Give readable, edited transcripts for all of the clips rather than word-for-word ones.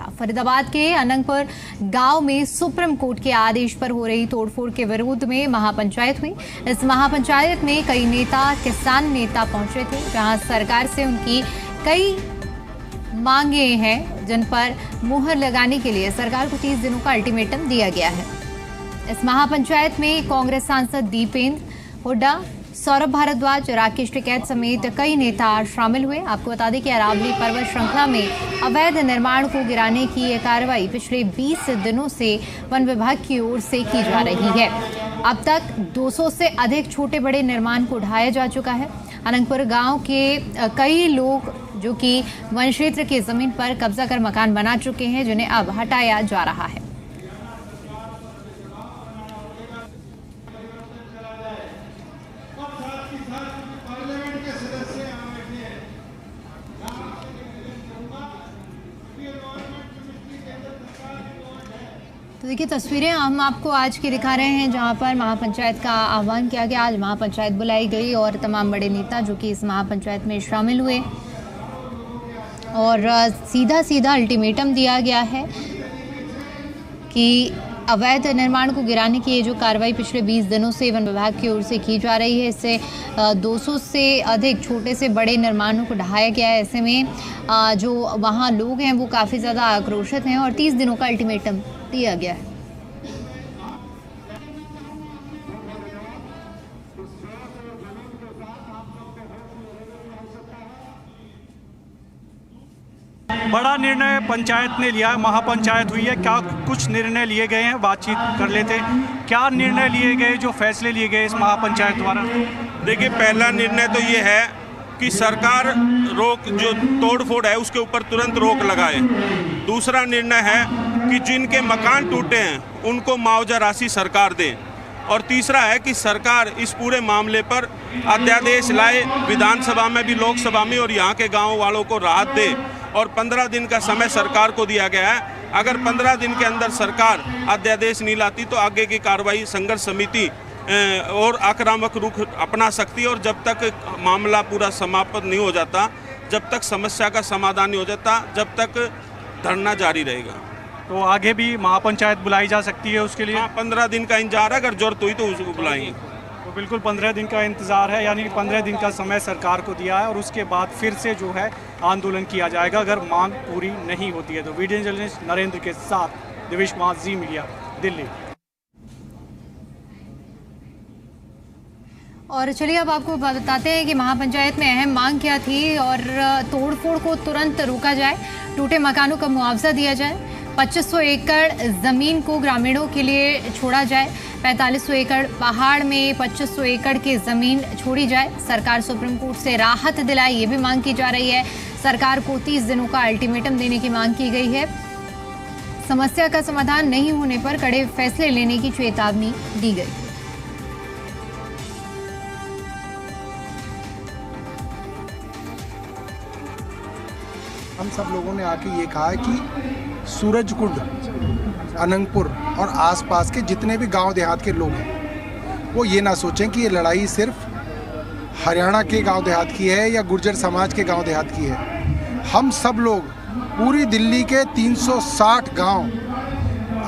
फरीदाबाद के अनंगपुर गांव में सुप्रीम कोर्ट के आदेश पर हो रही तोड़फोड़ के विरोध में महापंचायत हुई। इस महापंचायत में कई नेता, किसान नेता पहुंचे थे, जहां सरकार से उनकी कई मांगे हैं, जिन पर मुहर लगाने के लिए सरकार को 30 दिनों का अल्टीमेटम दिया गया है। इस महापंचायत में कांग्रेस सांसद दीपेंद्र हुड्डा, सौरभ भारद्वाज, राकेश टिकैत समेत कई नेता शामिल हुए। आपको बता दें कि अरावली पर्वत श्रृंखला में अवैध निर्माण को गिराने की यह कार्रवाई पिछले 20 दिनों से वन विभाग की ओर से की जा रही है। अब तक 200 से अधिक छोटे बड़े निर्माण को ढाया जा चुका है। अनंगपुर गांव के कई लोग जो कि वन क्षेत्र की जमीन पर कब्जा कर मकान बना चुके हैं, जिन्हें अब हटाया जा रहा है। तो देखिए, तस्वीरें हम आपको आज की दिखा रहे हैं, जहां पर महापंचायत का आह्वान किया गया। आज महापंचायत बुलाई गई और तमाम बड़े नेता जो कि इस महापंचायत में शामिल हुए और सीधा अल्टीमेटम दिया गया है कि अवैध निर्माण को गिराने की ये जो कार्रवाई पिछले 20 दिनों से वन विभाग की ओर से की जा रही है, इससे 200 से अधिक छोटे से बड़े निर्माणों को ढाया गया है। ऐसे में जो वहाँ लोग हैं वो काफ़ी ज़्यादा आक्रोशित हैं और 30 दिनों का अल्टीमेटम दिया गया है। बड़ा निर्णय पंचायत ने लिया है, महापंचायत हुई है। क्या कुछ निर्णय लिए गए हैं, बातचीत कर लेते हैं। क्या निर्णय लिए गए, जो फैसले लिए गए इस महापंचायत द्वारा? देखिए, पहला निर्णय तो ये है कि सरकार जो तोड़फोड़ है उसके ऊपर तुरंत रोक लगाए। दूसरा निर्णय है कि जिनके मकान टूटे हैं उनको मुआवजा राशि सरकार दे। और तीसरा है कि सरकार इस पूरे मामले पर अध्यादेश लाए, विधानसभा में भी, लोकसभा में, और यहाँ के गाँव वालों को राहत दे। और 15 दिन का समय सरकार को दिया गया है। अगर 15 दिन के अंदर सरकार अध्यादेश नहीं लाती तो आगे की कार्रवाई संघर्ष समिति और आक्रामक रुख अपना सकती है। और जब तक मामला पूरा समाप्त नहीं हो जाता, जब तक समस्या का समाधान नहीं हो जाता, जब तक धरना जारी रहेगा। तो आगे भी महापंचायत बुलाई जा सकती है उसके लिए? 15 दिन का इंतजार है, अगर जरूरत हुई तो उसको बुलाएंगे। तो बिल्कुल 15 दिन का इंतज़ार है, यानी 15 दिन का समय सरकार को दिया है और उसके बाद फिर से जो है आंदोलन किया जाएगा अगर मांग पूरी नहीं होती है। तो वीडियो जर्नलिस्ट नरेंद्र के साथ दिवेश कुमार, जी मीडिया, दिल्ली। और चलिए अब आपको बताते हैं कि महापंचायत में अहम मांग क्या थी और तोड़फोड़ को तुरंत रोका जाए, टूटे मकानों का मुआवजा दिया जाए, 2500 एकड़ जमीन को ग्रामीणों के लिए छोड़ा जाए, 4500 एकड़ पहाड़ में 2500 एकड़ की जमीन छोड़ी जाए, सरकार सुप्रीम कोर्ट से राहत दिलाए, ये भी मांग की जा रही है। सरकार को 30 दिनों का अल्टीमेटम देने की मांग की गई है। समस्या का समाधान नहीं होने पर कड़े फैसले लेने की चेतावनी दी गई। हम सब लोगों ने आके ये कहा है कि सूरजकुंड, अनंगपुर और आसपास के जितने भी गांव देहात के लोग हैं वो ये ना सोचें कि ये लड़ाई सिर्फ हरियाणा के गांव देहात की है या गुर्जर समाज के गांव देहात की है। हम सब लोग, पूरी दिल्ली के 360 गांव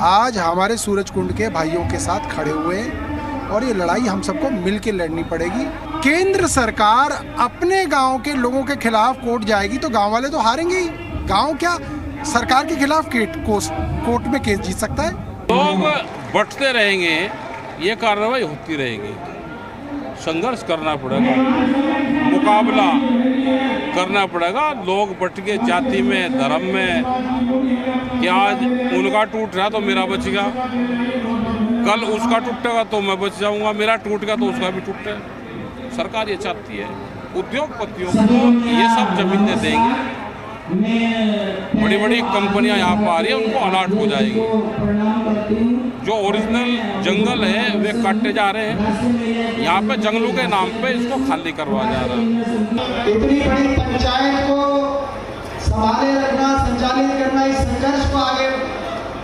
आज हमारे सूरजकुंड के भाइयों के साथ खड़े हुए हैं और ये लड़ाई हम सबको मिल के लड़नी पड़ेगी। केंद्र सरकार अपने गांव के लोगों के खिलाफ कोर्ट जाएगी तो गांव वाले तो हारेंगे ही। गांव क्या सरकार के खिलाफ कोर्ट में केस जीत सकता है? लोग बंटते रहेंगे, ये कार्रवाई होती रहेगी। संघर्ष करना पड़ेगा, मुकाबला करना पड़ेगा। लोग बट के जाति में, धर्म में, कि आज उनका टूट रहा तो मेरा बच गया, कल उसका टूटेगा तो मैं बच जाऊंगा, मेरा टूट गया तो उसका भी टूटे। सरकार ये चाहती है उद्योगपतियों को ये सब जमीनें देंगे, बड़ी बड़ी कंपनियां यहाँ पर आ रही है उनको अलॉट हो जाएगी। जो ओरिजिनल जंगल है वे काटे जा रहे हैं, यहाँ पे जंगलों के नाम पे इसको खाली करवा जा रहा है। इतनी बड़ी पंचायत को संभाले रखना, संचालित करना, इस संघर्ष को आगे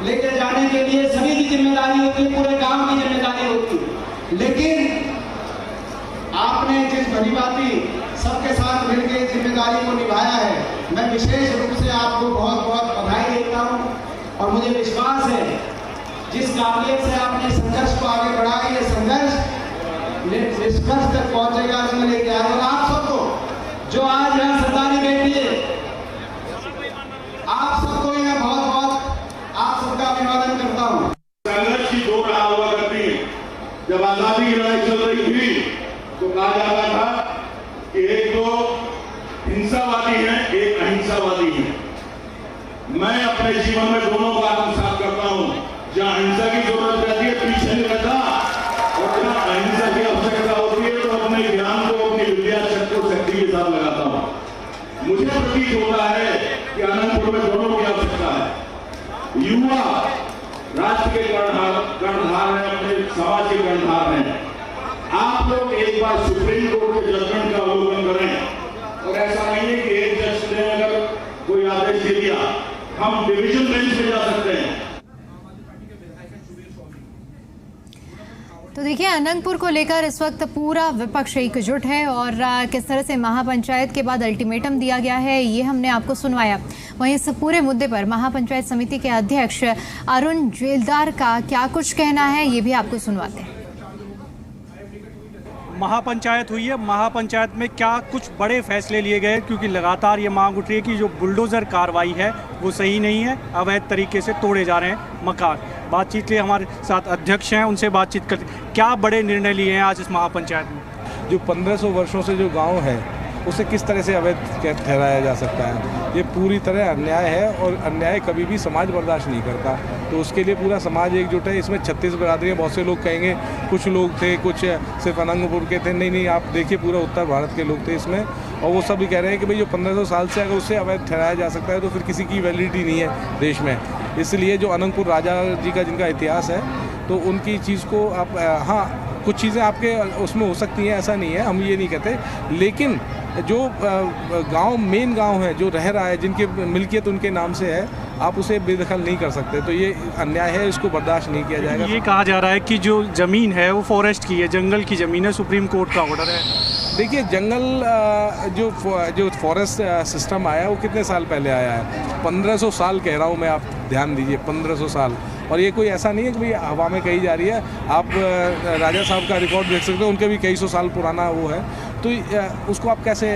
लेकर जाने के लिए सभी की जिम्मेदारी होती है, पूरे गांव की जिम्मेदारी होती है। लेकिन आपने जिस भलीभांति सबके साथ मिलकर जिम्मेदारी को निभाया है, मैं विशेष रूप से आपको बहुत बहुत बधाई देता हूँ। और मुझे विश्वास है जिस काबिलियत से आपने संघर्ष को आगे बढ़ाया, ये संघर्ष निष्कर्ष तक पहुंचेगा, इसमें लेके आए। और आप सबको जो आज यहाँ सरदारी बैठी है, आप सबको यहाँ बहुत बहुत आप सबका अभिवादन करता हूँ। संघर्ष की दो राह हुआ करती है। जब आजादी की लड़ाई चल रही थी तो कहा जाता था कि एक तो हिंसावादी है, एक अहिंसावादी है। मैं अपने जीवन में दोनों का आत्मसात करता हूँ। जहाँ हिंसा की जरूरत रहती है पीछे नहीं रहता, और जहाँ अहिंसा की आवश्यकता होती है तो अपने ज्ञान को, अपनी विद्या शक्ति के साथ लगाता हूँ। मुझे प्रतीत होता है कि अनंतपुर में दोनों की आवश्यकता है। युवा राष्ट्र के कर्णधार हैं, अपने समाज के कर्णधार हैं। आप लोग एक बार सुप्रीम कोर्ट के जजमेंट का अवलोकन करें, और ऐसा नहीं है कि एक जज ने अगर कोई आदेश दे दिया, हम डिवीजन बेंच पे जा सकते हैं। तो देखिए, अनंतपुर को लेकर इस वक्त पूरा विपक्ष एकजुट है और किस तरह से महापंचायत के बाद अल्टीमेटम दिया गया है ये हमने आपको सुनवाया। वहीं इस पूरे मुद्दे पर महापंचायत समिति के अध्यक्ष अरुण जेलदार का क्या कुछ कहना है ये भी आपको सुनवाते हैं। महापंचायत हुई है, महापंचायत में क्या कुछ बड़े फैसले लिए गए, क्योंकि लगातार ये मांग उठ रही है कि जो बुलडोज़र कार्रवाई है वो सही नहीं है, अवैध तरीके से तोड़े जा रहे हैं मकान। बातचीत के लिए हमारे साथ अध्यक्ष हैं, उनसे बातचीत करते क्या बड़े निर्णय लिए हैं आज इस महापंचायत में। जो 1500 वर्षों से जो गांव है उसे किस तरह से अवैध ठहराया जा सकता है, ये पूरी तरह अन्याय है और अन्याय कभी भी समाज बर्दाश्त नहीं करता। तो उसके लिए पूरा समाज एकजुट है। इसमें 36 बिरादरियाँ, बहुत से लोग कहेंगे कुछ लोग थे, कुछ सिर्फ अनंतपुर के थे, नहीं आप देखिए पूरा उत्तर भारत के लोग थे इसमें, और वो सब भी कह रहे हैं कि भाई जो 1500 साल से अगर उससे अवैध ठहराया जा सकता है तो फिर किसी की वैलिडिटी नहीं है देश में। इसलिए जो अनंतपुर राजा जी का जिनका इतिहास है तो उनकी चीज़ को आप हाँ कुछ चीज़ें आपके उसमें हो सकती हैं, ऐसा नहीं है, हम ये नहीं कहते, लेकिन जो गांव मेन गांव है जो रह रहा है, जिनकी मिल्कियत उनके नाम से है, आप उसे बेदखल नहीं कर सकते। तो ये अन्याय है, इसको बर्दाश्त नहीं किया जाएगा। ये कहा जा रहा है कि जो ज़मीन है वो फॉरेस्ट की है, जंगल की ज़मीन है, सुप्रीम कोर्ट का ऑर्डर है। देखिए, जंगल जो फॉरेस्ट सिस्टम आया वो कितने साल पहले आया है? 1500 साल कह रहा हूँ मैं, आप ध्यान दीजिए, 1500 साल। और ये कोई ऐसा नहीं है कि भाई हवा में कही जा रही है। आप राजा साहब का रिकॉर्ड देख सकते हो, उनके भी कई सौ साल पुराना वो है, तो उसको आप कैसे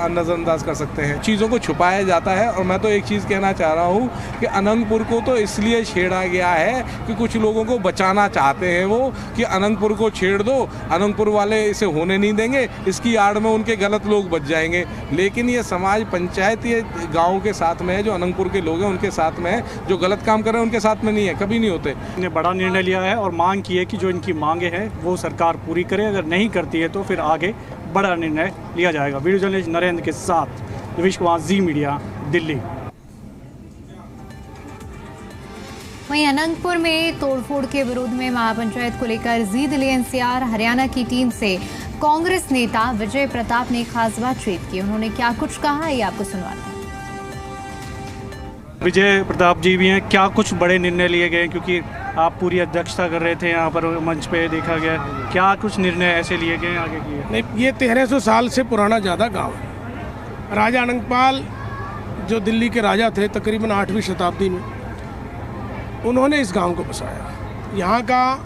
नज़रअंदाज कर सकते हैं? चीज़ों को छुपाया जाता है। और मैं तो एक चीज़ कहना चाह रहा हूँ कि अनंतपुर को तो इसलिए छेड़ा गया है कि कुछ लोगों को बचाना चाहते हैं वो, कि अनंतपुर को छेड़ दो, अनंतपुर वाले इसे होने नहीं देंगे, इसकी आड़ में उनके गलत लोग बच जाएंगे। लेकिन ये समाज पंचायत ये गाँव के साथ में है, जो अनंतपुर के लोग हैं उनके साथ में है, जो गलत काम कर रहे हैं उनके साथ में नहीं है, कभी नहीं होते। ने बड़ा निर्णय लिया है और मांग की है कि जो इनकी मांगे हैं वो सरकार पूरी करे, अगर नहीं करती है तो फिर आगे बड़ा निर्णय लिया जाएगा। वीडियो जर्नलिस्ट नरेंद्र के साथ दिवेश कुमार, जी मीडिया, दिल्ली। वहीं अनंतपुर में तोड़फोड़ के विरोध में महापंचायत को लेकर जी दिल्ली एनसीआर हरियाणा की टीम से कांग्रेस नेता विजय प्रताप ने खास बातचीत की। उन्होंने क्या कुछ कहा ये आपको सुनवाते हैं। विजय प्रताप जी भी हैं, क्या कुछ बड़े निर्णय लिए गए, क्योंकि आप पूरी अध्यक्षता कर रहे थे यहाँ पर मंच पे, देखा गया क्या कुछ निर्णय ऐसे लिए गए आगे किए? नहीं, ये 1300 साल से पुराना ज़्यादा गांव है। राजा अनंगपाल जो दिल्ली के राजा थे तकरीबन 8वीं शताब्दी में, उन्होंने इस गांव को बसाया। यहाँ का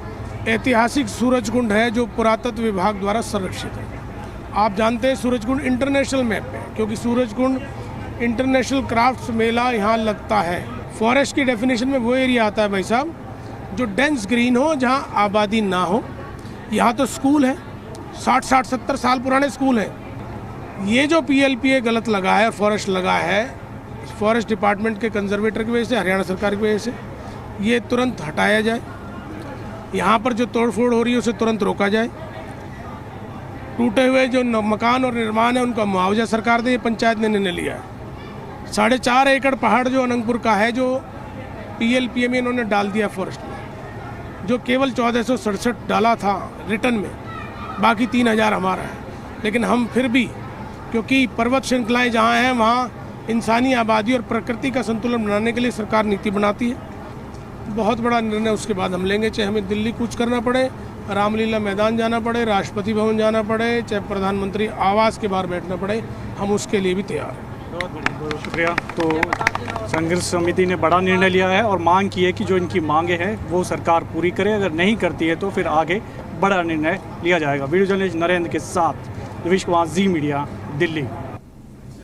ऐतिहासिक सूरजकुंड है जो पुरातत्व विभाग द्वारा संरक्षित है। आप जानते हैं सूरजकुंड इंटरनेशनल मैप पे है, क्योंकि सूरजकुंड इंटरनेशनल क्राफ्ट्स मेला यहाँ लगता है। फॉरेस्ट की डेफिनेशन में वो एरिया आता है भाई साहब जो डेंस ग्रीन हो, जहाँ आबादी ना हो। यहाँ तो स्कूल है, 60-70 साल पुराने स्कूल हैं। ये जो PLPA गलत लगा है, फॉरेस्ट लगा है, फॉरेस्ट डिपार्टमेंट के कंजर्वेटर की वजह से, हरियाणा सरकार की वजह से, ये तुरंत हटाया जाए। यहाँ पर जो तोड़फोड़ हो रही है उसे तुरंत रोका जाए। टूटे हुए जो मकान और निर्माण है उनका मुआवजा सरकार दे, ये पंचायत ने निर्णय लिया है। 4.5 एकड़ पहाड़ जो अनंतपुर का है, जो PLPA में इन्होंने डाल दिया फॉरेस्ट में, जो केवल 1467 डाला था रिटर्न में, बाकी 3000 हमारा है। लेकिन हम फिर भी, क्योंकि पर्वत श्रृंखलाएँ जहाँ हैं वहाँ इंसानी आबादी और प्रकृति का संतुलन बनाने के लिए सरकार नीति बनाती है। बहुत बड़ा निर्णय उसके बाद हम लेंगे, चाहे हमें दिल्ली कूच करना पड़े, रामलीला मैदान जाना पड़े, राष्ट्रपति भवन जाना पड़े, चाहे प्रधानमंत्री आवास के बाहर बैठना पड़े, हम उसके लिए भी तैयार हैं। बहुत शुक्रिया। तो संघर्ष समिति ने बड़ा निर्णय लिया है और मांग की है कि जो इनकी मांगे हैं वो सरकार पूरी करे, अगर नहीं करती है तो फिर आगे बड़ा निर्णय लिया जाएगा। वीडियो जर्नलिस्ट नरेंद्र के साथ दिवेश कुमार, जी मीडिया, दिल्ली।